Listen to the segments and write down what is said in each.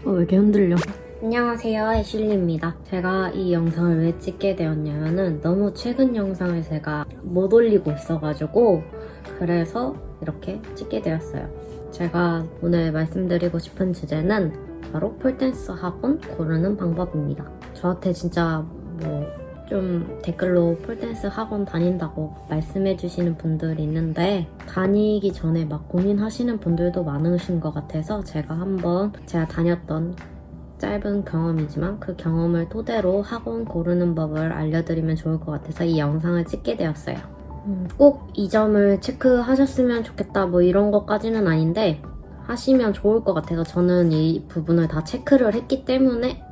왜 이렇게 흔들려? 안녕하세요, 애슐리입니다. 제가 이 영상을 왜 찍게 되었냐면은 너무 최근 영상을 제가 못 올리고 있어가지고 그래서 이렇게 찍게 되었어요. 제가 오늘 말씀드리고 싶은 주제는 바로 폴댄스 학원 고르는 방법입니다. 저한테 진짜 좀 댓글로 폴댄스 학원 다닌다고 말씀해주시는 분들이 있는데 다니기 전에 막 고민하시는 분들도 많으신 것 같아서 제가 한번 제가 다녔던 짧은 경험이지만 그 경험을 토대로 학원 고르는 법을 알려드리면 좋을 것 같아서 이 영상을 찍게 되었어요. 꼭 이 점을 체크하셨으면 좋겠다 이런 것까지는 아닌데 하시면 좋을 것 같아서 저는 이 부분을 다 체크를 했기 때문에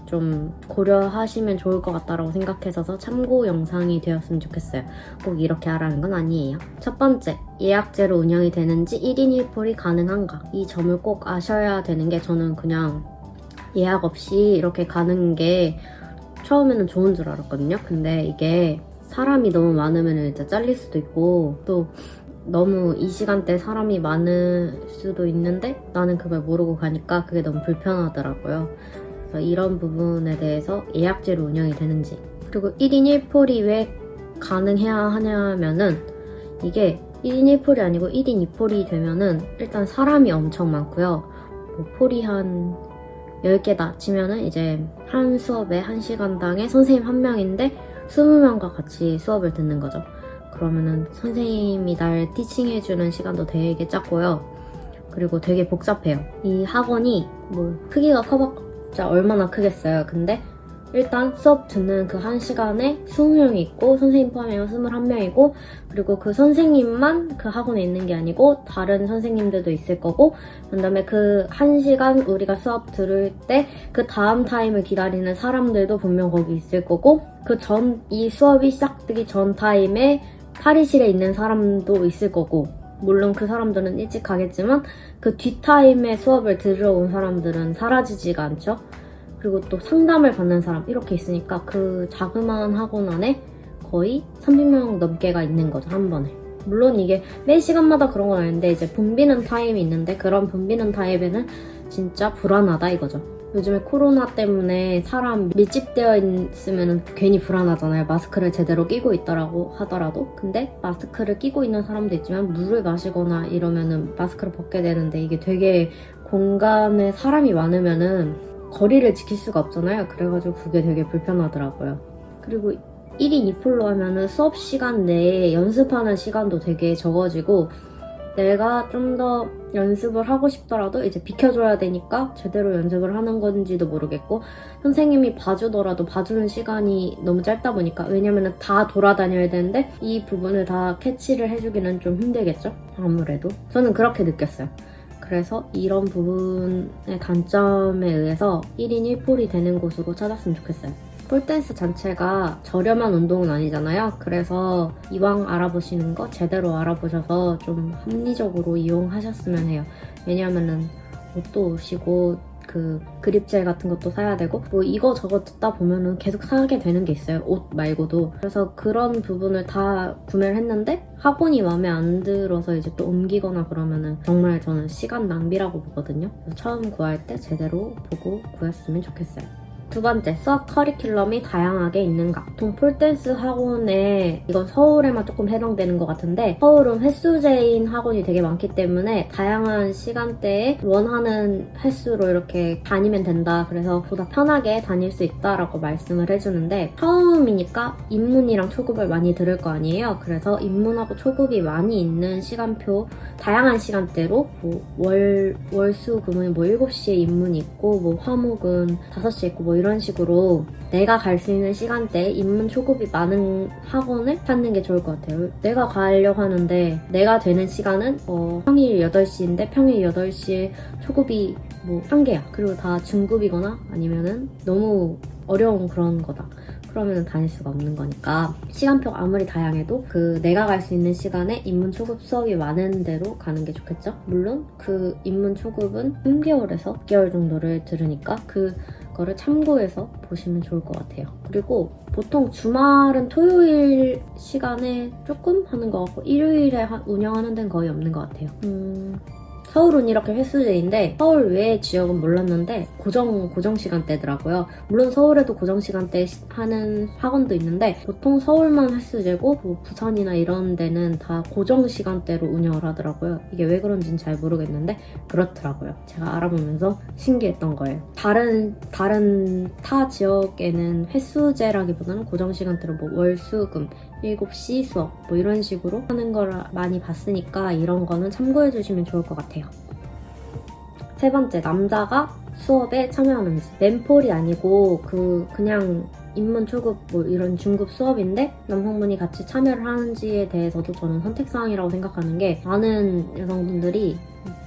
좀 고려하시면 좋을 것 같다고 생각해서 참고 영상이 되었으면 좋겠어요. 꼭 이렇게 하라는 건 아니에요. 첫 번째, 예약제로 운영이 되는지 1인 1폴이 가능한가? 이 점을 꼭 아셔야 되는 게 저는 그냥 예약 없이 이렇게 가는 게 처음에는 좋은 줄 알았거든요. 근데 이게 사람이 너무 많으면 이제 잘릴 수도 있고 또 너무 이 시간대 사람이 많을 수도 있는데 나는 그걸 모르고 가니까 그게 너무 불편하더라고요. 그래서 이런 부분에 대해서 예약제로 운영이 되는지 그리고 1인 1폴이 왜 가능해야 하냐면은 이게 1인 1폴이 아니고 1인 2폴이 되면은 일단 사람이 엄청 많고요. 폴이 한 10개다 치면은 이제 한 수업에 1시간당에 선생님 한 명인데 20명과 같이 수업을 듣는 거죠. 그러면은 선생님이 날 티칭해주는 시간도 되게 작고요. 그리고 되게 복잡해요. 이 학원이 크기가 커봤자 얼마나 크겠어요. 근데 일단 수업 듣는 그 1시간에 20명이 있고 선생님 포함하면 21명이고 그리고 그 선생님만 그 학원에 있는 게 아니고 다른 선생님들도 있을 거고 그 다음에 그 1시간 우리가 수업 들을 때 그 다음 타임을 기다리는 사람들도 분명 거기 있을 거고 이 수업이 시작되기 전 타임에 탈의실에 있는 사람도 있을 거고 물론 그 사람들은 일찍 가겠지만 그 뒷타임에 수업을 들으러 온 사람들은 사라지지가 않죠. 그리고 또 상담을 받는 사람 이렇게 있으니까 그 자그마한 학원 안에 거의 30명 넘게가 있는 거죠, 한 번에. 물론 이게 매 시간마다 그런 건 아닌데 이제 붐비는 타임이 있는데 그런 붐비는 타임에는 진짜 불안하다 이거죠. 요즘에 코로나 때문에 사람 밀집되어 있으면 괜히 불안하잖아요. 마스크를 제대로 끼고 있더라고 하더라도. 근데 마스크를 끼고 있는 사람도 있지만 물을 마시거나 이러면은 마스크를 벗게 되는데 이게 되게 공간에 사람이 많으면은 거리를 지킬 수가 없잖아요. 그래가지고 그게 되게 불편하더라고요. 그리고 1인 2폴로 하면은 수업 시간 내에 연습하는 시간도 되게 적어지고 내가 좀 더 연습을 하고 싶더라도 이제 비켜줘야 되니까 제대로 연습을 하는 건지도 모르겠고 선생님이 봐주더라도 봐주는 시간이 너무 짧다 보니까 왜냐면은 다 돌아다녀야 되는데 이 부분을 다 캐치를 해주기는 좀 힘들겠죠? 아무래도 저는 그렇게 느꼈어요. 그래서 이런 부분의 단점에 의해서 1인 1폴이 되는 곳으로 찾았으면 좋겠어요. 폴댄스 자체가 저렴한 운동은 아니잖아요. 그래서 이왕 알아보시는 거 제대로 알아보셔서 좀 합리적으로 이용하셨으면 해요. 왜냐면은 옷도 오시고 그립젤 같은 것도 사야 되고 이거 저거 듣다 보면은 계속 사게 되는 게 있어요. 옷 말고도. 그래서 그런 부분을 다 구매를 했는데 학원이 마음에 안 들어서 이제 또 옮기거나 그러면은 정말 저는 시간 낭비라고 보거든요. 그래서 처음 구할 때 제대로 보고 구했으면 좋겠어요. 두 번째, 수학 커리큘럼이 다양하게 있는가? 보통 폴댄스 학원에 이건 서울에만 조금 해당되는 것 같은데 서울은 횟수제인 학원이 되게 많기 때문에 다양한 시간대에 원하는 횟수로 이렇게 다니면 된다. 그래서 보다 편하게 다닐 수 있다라고 말씀을 해주는데 처음이니까 입문이랑 초급을 많이 들을 거 아니에요. 그래서 입문하고 초급이 많이 있는 시간표 다양한 시간대로 월수금은 7시에 입문이 있고 화목은 5시에 있고 이런 식으로 내가 갈 수 있는 시간대에 입문 초급이 많은 학원을 찾는 게 좋을 것 같아요. 내가 가려고 하는데 내가 되는 시간은 평일 8시인데 평일 8시에 초급이 1개야. 그리고 다 중급이거나 아니면은 너무 어려운 그런 거다. 그러면 다닐 수가 없는 거니까 시간표가 아무리 다양해도 내가 갈 수 있는 시간에 입문 초급 수업이 많은 대로 가는 게 좋겠죠? 물론 그 입문 초급은 3개월에서 6개월 정도를 들으니까 그거를 참고해서 보시면 좋을 것 같아요. 그리고 보통 주말은 토요일 시간에 조금 하는 것 같고 일요일에 운영하는 데는 거의 없는 것 같아요. 서울은 이렇게 횟수제인데 서울 외의 지역은 몰랐는데 고정 시간대더라고요. 물론 서울에도 고정 시간대 하는 학원도 있는데 보통 서울만 횟수제고 뭐 부산이나 이런 데는 다 고정 시간대로 운영을 하더라고요. 이게 왜 그런지는 잘 모르겠는데 그렇더라고요. 제가 알아보면서 신기했던 거예요. 다른 타 지역에는 횟수제라기보다는 고정 시간대로 뭐 월수금 7시 수업 뭐 이런 식으로 하는 걸 많이 봤으니까 이런 거는 참고해 주시면 좋을 것 같아요. 세 번째, 남자가 수업에 참여하는지. 멘폴이 아니고 그냥 입문 초급 뭐 이런 중급 수업인데 남성분이 같이 참여를 하는지에 대해서도 저는 선택사항이라고 생각하는 게, 많은 여성분들이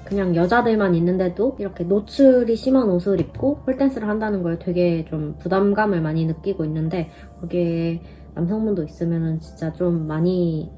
그냥 여자들만 있는데도 이렇게 노출이 심한 옷을 입고 폴댄스를 한다는 걸 되게 좀 부담감을 많이 느끼고 있는데, 거기에 남성분도 있으면은 진짜 좀 많이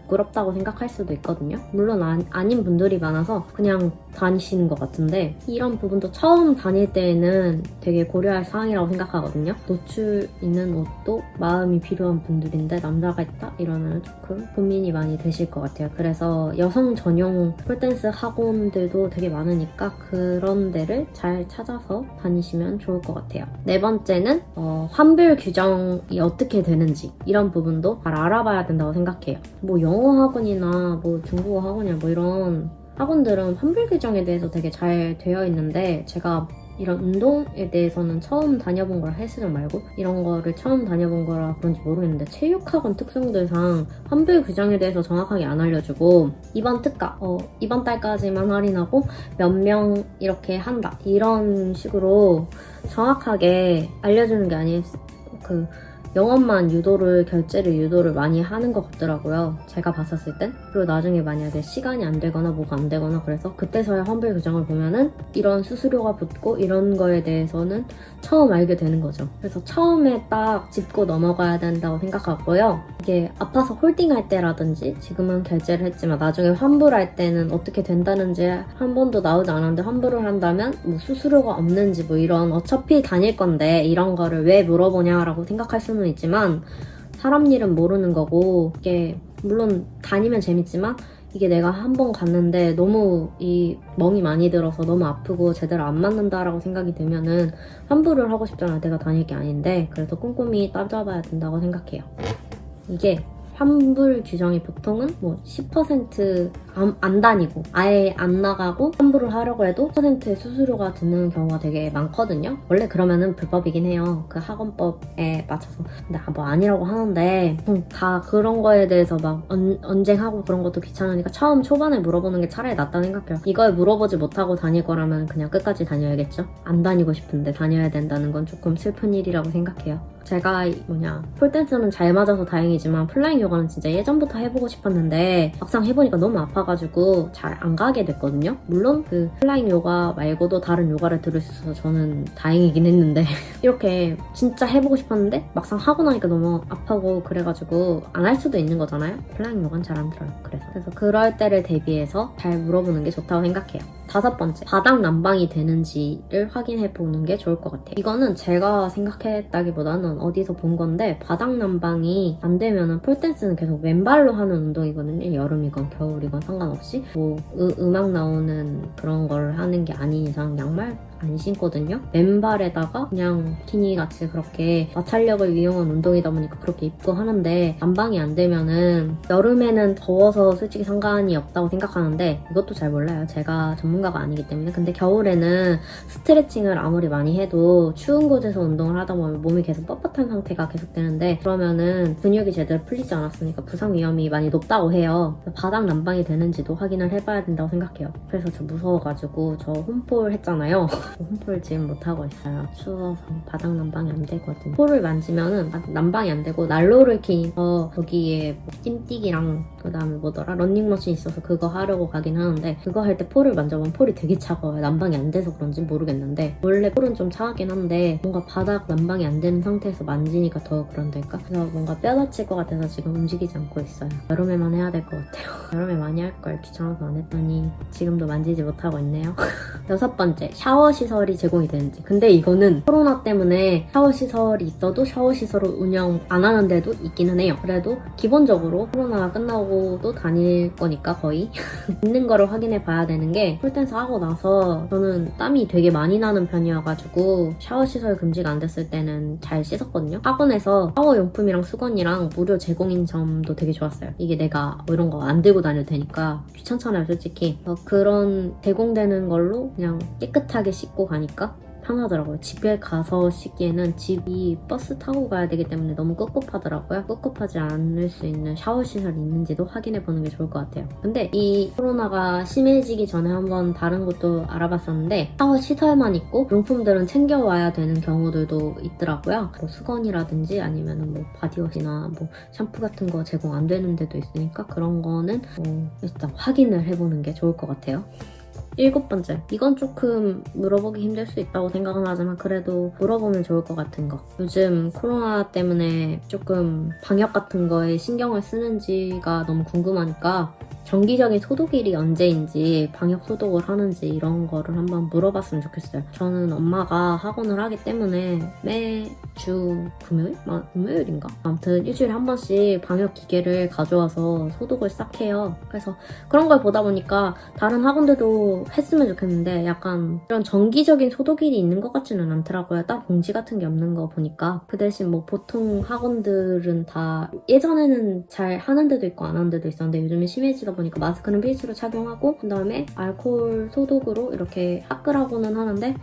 부끄럽다고 생각할 수도 있거든요. 물론 아닌 분들이 많아서 그냥 다니시는 것 같은데, 이런 부분도 처음 다닐 때에는 되게 고려할 사항이라고 생각하거든요. 노출 있는 옷도 마음이 필요한 분들인데 남자가 있다? 이러면 조금 고민이 많이 되실 것 같아요. 그래서 여성 전용 폴댄스 학원들도 되게 많으니까 그런 데를 잘 찾아서 다니시면 좋을 것 같아요. 네 번째는 환불 규정이 어떻게 되는지, 이런 부분도 잘 알아봐야 된다고 생각해요. 뭐 영어 학원이나 뭐 중국어 학원이나 뭐 이런 학원들은 환불 규정에 대해서 되게 잘 되어 있는데, 제가 이런 운동에 대해서는 처음 다녀본 거라, 헬스장 말고 이런 거를 처음 다녀본 거라 그런지 모르겠는데, 체육학원 특성들상 환불 규정에 대해서 정확하게 안 알려주고, 이번 특가, 이번 달까지만 할인하고 몇 명 이렇게 한다, 이런 식으로 정확하게 알려주는 게 아니에요. 영업만 결제를 유도를 많이 하는 것 같더라고요. 제가 봤었을 땐. 그리고 나중에 만약에 시간이 안 되거나 뭐가 안 되거나 그래서 그때서야 환불 규정을 보면은 이런 수수료가 붙고 이런 거에 대해서는 처음 알게 되는 거죠. 그래서 처음에 딱 짚고 넘어가야 된다고 생각하고요. 이게 아파서 홀딩할 때라든지, 지금은 결제를 했지만 나중에 환불할 때는 어떻게 된다는지 한 번도 나오지 않았는데, 환불을 한다면 뭐 수수료가 없는지 뭐 이런, 어차피 다닐 건데 이런 거를 왜 물어보냐라고 생각할 수는 있지만, 사람 일은 모르는 거고, 이게 물론 다니면 재밌지만 이게 내가 한 번 갔는데 너무 이 멍이 많이 들어서 너무 아프고 제대로 안 맞는다라고 생각이 들면은 환불을 하고 싶잖아요. 내가 다닐 게 아닌데. 그래서 꼼꼼히 따져봐야 된다고 생각해요. 이게 환불 규정이 보통은 뭐 10% 안 다니고 아예 안 나가고 환불을 하려고 해도 10%의 수수료가 드는 경우가 되게 많거든요. 원래 그러면은 불법이긴 해요. 그 학원법에 맞춰서. 근데 뭐 아니라고 하는데, 다 그런 거에 대해서 막 언쟁하고 그런 것도 귀찮으니까 처음 초반에 물어보는 게 차라리 낫다고 생각해요. 이걸 물어보지 못하고 다닐 거라면 그냥 끝까지 다녀야겠죠? 안 다니고 싶은데 다녀야 된다는 건 조금 슬픈 일이라고 생각해요. 제가 폴댄스는 잘 맞아서 다행이지만 플라잉 요가는 진짜 예전부터 해보고 싶었는데 막상 해보니까 너무 아파가지고 잘 안 가게 됐거든요. 물론 그 플라잉 요가 말고도 다른 요가를 들을 수 있어서 저는 다행이긴 했는데 이렇게 진짜 해보고 싶었는데 막상 하고 나니까 너무 아파고 그래가지고 안 할 수도 있는 거잖아요. 플라잉 요가는 잘 안 들어요. 그래서 그럴 때를 대비해서 잘 물어보는 게 좋다고 생각해요. 다섯 번째, 바닥 난방이 되는지를 확인해보는 게 좋을 것 같아요. 이거는 제가 생각했다기보다는 어디서 본 건데, 바닥 난방이 안 되면은 폴댄스는 계속 맨발로 하는 운동이거든요. 여름이건 겨울이건 상관없이. 뭐 음악 나오는 그런 걸 하는 게 아닌 이상 양말 안 신거든요. 맨발에다가 그냥 비키니 같이 그렇게 마찰력을 이용한 운동이다 보니까 그렇게 입고 하는데, 난방이 안 되면은 여름에는 더워서 솔직히 상관이 없다고 생각하는데, 이것도 잘 몰라요. 제가 전문가가 아니기 때문에. 근데 겨울에는 스트레칭을 아무리 많이 해도 추운 곳에서 운동을 하다 보면 몸이 계속 뻣뻣한 상태가 계속되는데, 그러면은 근육이 제대로 풀리지 않았으니까 부상 위험이 많이 높다고 해요. 바닥 난방이 되는지도 확인을 해봐야 된다고 생각해요. 그래서 저 무서워가지고 저 홈폴 했잖아요. 홈폴 지금 못하고 있어요. 추워서 바닥 난방이 안 되거든요. 폴을 만지면은 난방이 안 되고, 난로를 켜서 거기에 뭐 띨띠기랑 그 다음에 뭐더라? 런닝머신 있어서 그거 하려고 가긴 하는데, 그거 할 때 폴을 만져보면 경우는 폴이 되게 차가워요. 난방이 안 돼서 그런지 모르겠는데 원래 폴은 좀 차갑긴 한데 뭔가 바닥 난방이 안 되는 상태에서 만지니까 더 그런달까? 그래서 뭔가 뼈 다칠 것 같아서 지금 움직이지 않고 있어요. 여름에만 해야 될 것 같아요. 여름에 많이 할 걸 귀찮아서 안 했더니 지금도 만지지 못하고 있네요. 6번째, 샤워 시설이 제공이 되는지. 근데 이거는 코로나 때문에 샤워 시설이 있어도 샤워 시설을 운영 안 하는 데도 있기는 해요. 그래도 기본적으로 코로나가 끝나고도 다닐 거니까 거의 있는 거를 확인해 봐야 되는 게 폴댄스 하고 나서 저는 땀이 되게 많이 나는 편이어가지고 샤워 시설 금지가 안 됐을 때는 잘 씻었거든요. 학원에서 샤워 용품이랑 수건이랑 무료 제공인 점도 되게 좋았어요. 이게 내가 뭐 이런 거 안 들고 다녀도 되니까 귀찮잖아요, 솔직히. 그런 제공되는 걸로 그냥 깨끗하게 씻고 가니까 편하더라고요. 집에 가서 씻기에는 집이 버스 타고 가야 되기 때문에 너무 꿉꿉하더라고요. 꿉꿉하지 않을 수 있는 샤워 시설이 있는지도 확인해 보는 게 좋을 것 같아요. 근데 이 코로나가 심해지기 전에 한번 다른 곳도 알아봤었는데 샤워 시설만 있고 용품들은 챙겨와야 되는 경우들도 있더라고요. 뭐 수건이라든지 아니면 뭐 바디워시나 뭐 샴푸 같은 거 제공 안 되는 데도 있으니까 그런 거는 일단 확인을 해보는 게 좋을 것 같아요. 7번째, 이건 조금 물어보기 힘들 수 있다고 생각은 하지만 그래도 물어보면 좋을 것 같은 거. 요즘 코로나 때문에 조금 방역 같은 거에 신경을 쓰는지가 너무 궁금하니까 정기적인 소독일이 언제인지, 방역 소독을 하는지 이런 거를 한번 물어봤으면 좋겠어요. 저는 엄마가 학원을 하기 때문에 매주 금요일? 금요일인가? 아무튼 일주일에 한 번씩 방역 기계를 가져와서 소독을 싹 해요. 그래서 그런 걸 보다 보니까 다른 학원들도 했으면 좋겠는데 약간 이런 정기적인 소독일이 있는 것 같지는 않더라고요. 따로 공지 같은 게 없는 거 보니까. 그 대신 뭐 보통 학원들은 다 예전에는 잘 하는 데도 있고 안 하는 데도 있었는데 요즘에 심해지다 보니까 마스크는 필수로 착용하고 그 다음에 알코올 소독으로 이렇게 닦으라고는 하는데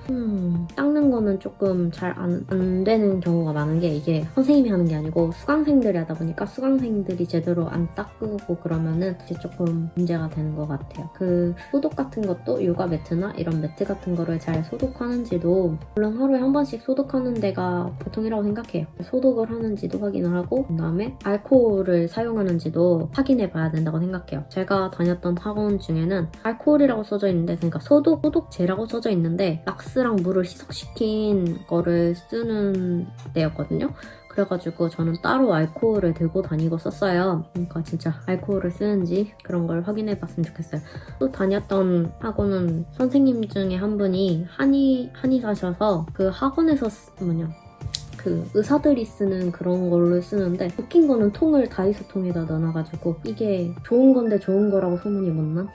닦는 거는 조금 잘 안 되는 경우가 많은 게 이게 선생님이 하는 게 아니고 수강생들이 하다 보니까 수강생들이 제대로 안 닦고 그러면은 이제 조금 문제가 되는 것 같아요. 그 소독 같은 것도 요가 매트나 이런 매트 같은 거를 잘 소독하는지도 물론 하루에 한 번씩 소독하는 데가 보통이라고 생각해요. 소독을 하는지도 확인을 하고 그 다음에 알코올을 사용하는지도 확인해 봐야 된다고 생각해요. 제가 다녔던 학원 중에는 알코올이라고 써져 있는데 그러니까 소독제라고 써져 있는데 락스랑 물을 희석시킨 거를 쓰는 데였거든요. 그래가지고 저는 따로 알코올을 들고 다니고 썼어요. 그러니까 진짜 알코올을 쓰는지 그런 걸 확인해 봤으면 좋겠어요. 또 다녔던 학원은 선생님 중에 한 분이 한의사셔서 그 학원에서 그 의사들이 쓰는 그런 걸로 쓰는데 웃긴 거는 통을 다이소 통에다 넣어놔가지고 이게 좋은 건데 좋은 거라고 소문이 못 난?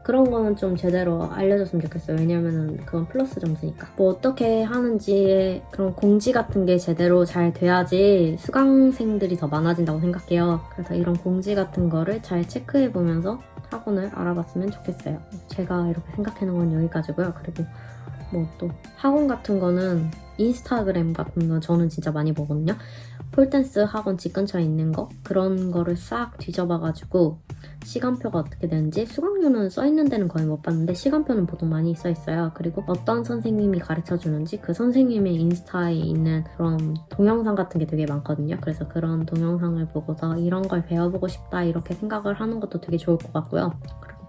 그런 거는 좀 제대로 알려줬으면 좋겠어요. 왜냐면은 그건 플러스 점수니까. 뭐 어떻게 하는지 그런 공지 같은 게 제대로 잘 돼야지 수강생들이 더 많아진다고 생각해요. 그래서 이런 공지 같은 거를 잘 체크해보면서 학원을 알아봤으면 좋겠어요. 제가 이렇게 생각하는 건 여기까지고요. 그리고 뭐 또 학원 같은 거는 인스타그램 같은 거 저는 진짜 많이 보거든요. 폴댄스 학원 집 근처에 있는 거 그런 거를 싹 뒤져봐가지고 시간표가 어떻게 되는지 수강료는 써있는 데는 거의 못 봤는데 시간표는 보통 많이 써있어요. 그리고 어떤 선생님이 가르쳐주는지 그 선생님의 인스타에 있는 그런 동영상 같은 게 되게 많거든요. 그래서 그런 동영상을 보고서 이런 걸 배워보고 싶다 이렇게 생각을 하는 것도 되게 좋을 것 같고요.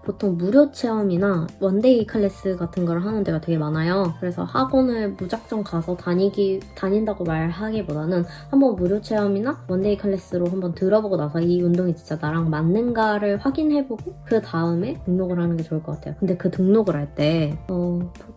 보통 무료 체험이나 원데이 클래스 같은 걸 하는 데가 되게 많아요. 그래서 학원을 무작정 가서 다닌다고 말하기보다는 한번 무료 체험이나 원데이 클래스로 한번 들어보고 나서 이 운동이 진짜 나랑 맞는가를 확인해보고 그 다음에 등록을 하는 게 좋을 것 같아요. 근데 그 등록을 할 때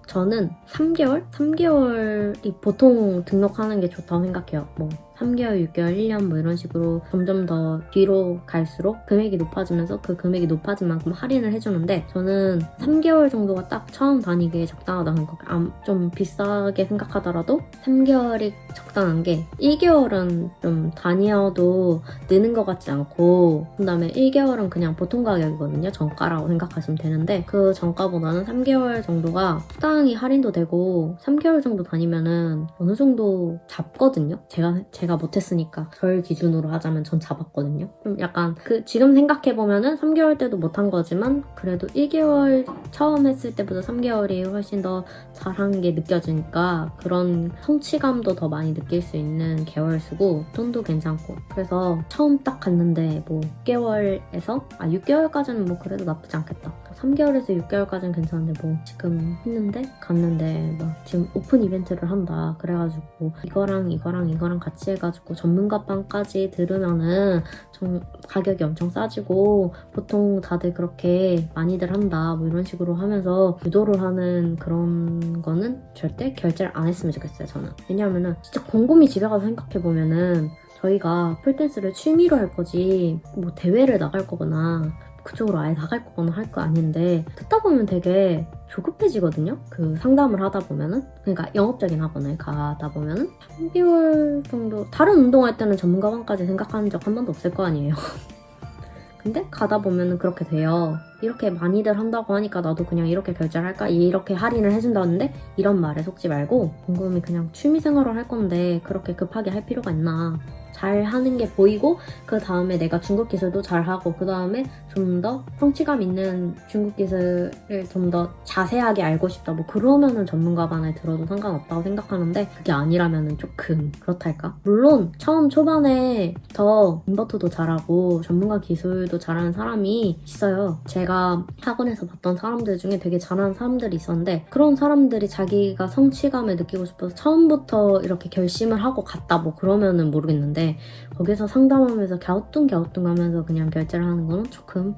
저는 3개월이 보통 등록하는 게 좋다고 생각해요. 뭐 3개월, 6개월, 1년 뭐 이런 식으로 점점 더 뒤로 갈수록 금액이 높아지면서 그 금액이 높아진 만큼 할인을 해주는데 저는 3개월 정도가 딱 처음 다니기에 적당하다는 거. 좀 비싸게 생각하더라도 3개월이 적당한 게 1개월은 좀 다녀도 느는 것 같지 않고 그 다음에 1개월은 그냥 보통 가격이거든요. 정가라고 생각하시면 되는데 그 정가보다는 3개월 정도가 적당히 할인도 되고 3개월 정도 다니면은 어느 정도 잡거든요. 제가 제가 못했으니까 절 기준으로 하자면 전 잡았거든요. 좀 약간 지금 생각해보면은 3개월 때도 못한 거지만 그래도 1개월 처음 했을 때보다 3개월이 훨씬 더 잘한 게 느껴지니까 그런 성취감도 더 많이 느낄 수 있는 개월수고 돈도 괜찮고 그래서 처음 딱 갔는데 뭐 6개월까지는 뭐 그래도 나쁘지 않겠다. 3개월에서 6개월까지는 괜찮은데 뭐 지금 갔는데 막 지금 오픈 이벤트를 한다 그래가지고 이거랑 같이 해가지고 전문가빵까지 들으면은 좀 가격이 엄청 싸지고 보통 다들 그렇게 많이들 한다 뭐 이런 식으로 하면서 유도를 하는 그런 거는 절대 결제를 안 했으면 좋겠어요. 저는. 왜냐하면은 진짜 곰곰이 집에 가서 생각해보면은 저희가 폴댄스를 취미로 할 거지 뭐 대회를 나갈 거거나 그쪽으로 아예 나갈 거거나 할 거 아닌데 듣다 보면 되게 조급해지거든요. 그 상담을 하다 보면은 그러니까 영업적인 학원을 가다 보면은 3개월 정도 다른 운동할 때는 전문가반까지 생각하는 적 한 번도 없을 거 아니에요. 근데 가다 보면은 그렇게 돼요. 이렇게 많이들 한다고 하니까 나도 그냥 이렇게 결제를 할까? 이렇게 할인을 해준다는데 이런 말에 속지 말고 곰곰이 그냥 취미생활을 할 건데 그렇게 급하게 할 필요가 있나. 잘 하는 게 보이고 그 다음에 내가 중국 기술도 잘 하고 그 다음에 좀 더 성취감 있는 중국 기술을 좀 더 자세하게 알고 싶다 뭐 그러면은 전문가반을 들어도 상관없다고 생각하는데 그게 아니라면은 조금 그렇달까? 물론 처음 초반에 더 인버터도 잘하고 전문가 기술도 잘하는 사람이 있어요. 제가 학원에서 봤던 사람들 중에 되게 잘하는 사람들이 있었는데 그런 사람들이 자기가 성취감을 느끼고 싶어서 처음부터 이렇게 결심을 하고 갔다 뭐 그러면은 모르겠는데 거기서 상담하면서 갸우뚱하면서 그냥 결제를 하는 거는 조금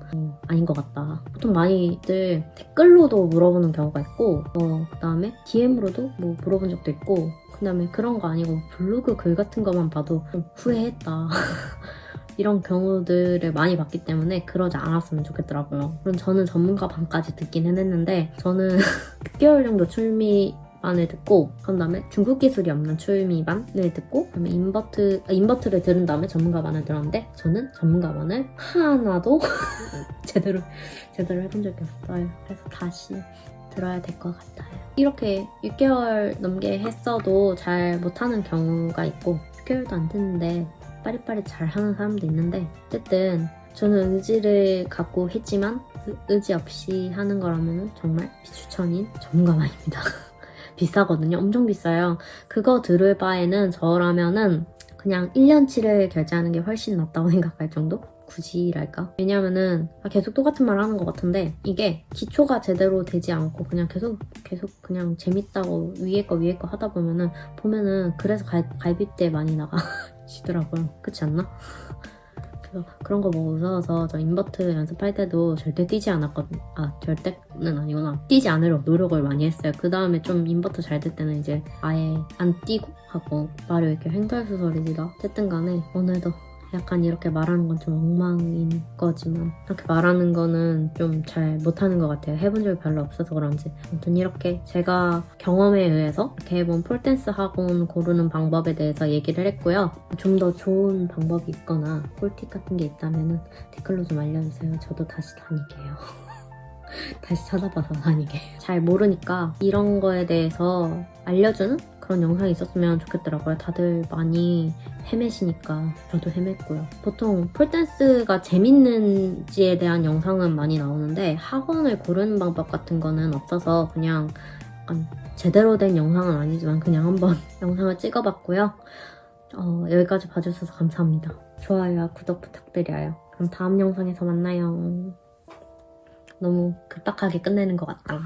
아닌 것 같다. 보통 많이들 댓글로도 물어보는 경우가 있고 그 다음에 DM으로도 뭐 물어본 적도 있고 그 다음에 그런 거 아니고 블로그 글 같은 것만 봐도 좀 후회했다. 이런 경우들을 많이 봤기 때문에 그러지 않았으면 좋겠더라고요. 물론 저는 전문가 반까지 듣긴 했는데 저는 6개월 정도 출미반을 듣고 그 다음에 중국 기술이 없는 출미반을 듣고 그 다음에 인버트를 들은 다음에 전문가반을 들었는데 저는 전문가반을 하나도 제대로 해본 적이 없어요. 그래서 다시 들어야 될 것 같아요. 이렇게 6개월 넘게 했어도 잘 못하는 경우가 있고 6개월도 안 됐는데 빠릿빠릿 잘하는 사람도 있는데 어쨌든 저는 의지를 갖고 했지만 의지 없이 하는 거라면 정말 비추천인 전문가반입니다. 비싸거든요. 엄청 비싸요. 그거 들을 바에는 저라면은 그냥 1년치를 결제하는 게 훨씬 낫다고 생각할 정도? 굳이랄까? 왜냐면은 계속 똑같은 말 하는 것 같은데 이게 기초가 제대로 되지 않고 그냥 계속 그냥 재밌다고 위에 거 하다 보면은 그래서 갈비대 많이 나가시더라고요. 그렇지 않나? 그래서 그런 거 보고 무서워서 저 인버트 연습할 때도 절대 뛰지 않았거든요. 절대는 아니구나. 뛰지 않으려고 노력을 많이 했어요. 그 다음에 좀 인버트 잘 될 때는 이제 아예 안 뛰고 하고 말을 이렇게 횡설수설이지도 어쨌든 간에 오늘도 약간 이렇게 말하는 건 좀 엉망인 거지만 이렇게 말하는 거는 좀 잘 못하는 것 같아요. 해본 적이 별로 없어서 그런지. 아무튼 이렇게 제가 경험에 의해서 이렇게 해본 폴댄스 학원 고르는 방법에 대해서 얘기를 했고요. 좀 더 좋은 방법이 있거나 꿀팁 같은 게 있다면 댓글로 좀 알려주세요. 저도 다시 다니게요. 다시 찾아봐서 다니게. 잘 모르니까 이런 거에 대해서 알려주는 그런 영상이 있었으면 좋겠더라고요. 다들 많이 헤매시니까 저도 헤맸고요. 보통 폴댄스가 재밌는지에 대한 영상은 많이 나오는데 학원을 고르는 방법 같은 거는 없어서 그냥 약간 제대로 된 영상은 아니지만 그냥 한번 영상을 찍어봤고요. 여기까지 봐주셔서 감사합니다. 좋아요와 구독 부탁드려요. 그럼 다음 영상에서 만나요. 너무 급박하게 끝내는 것 같다.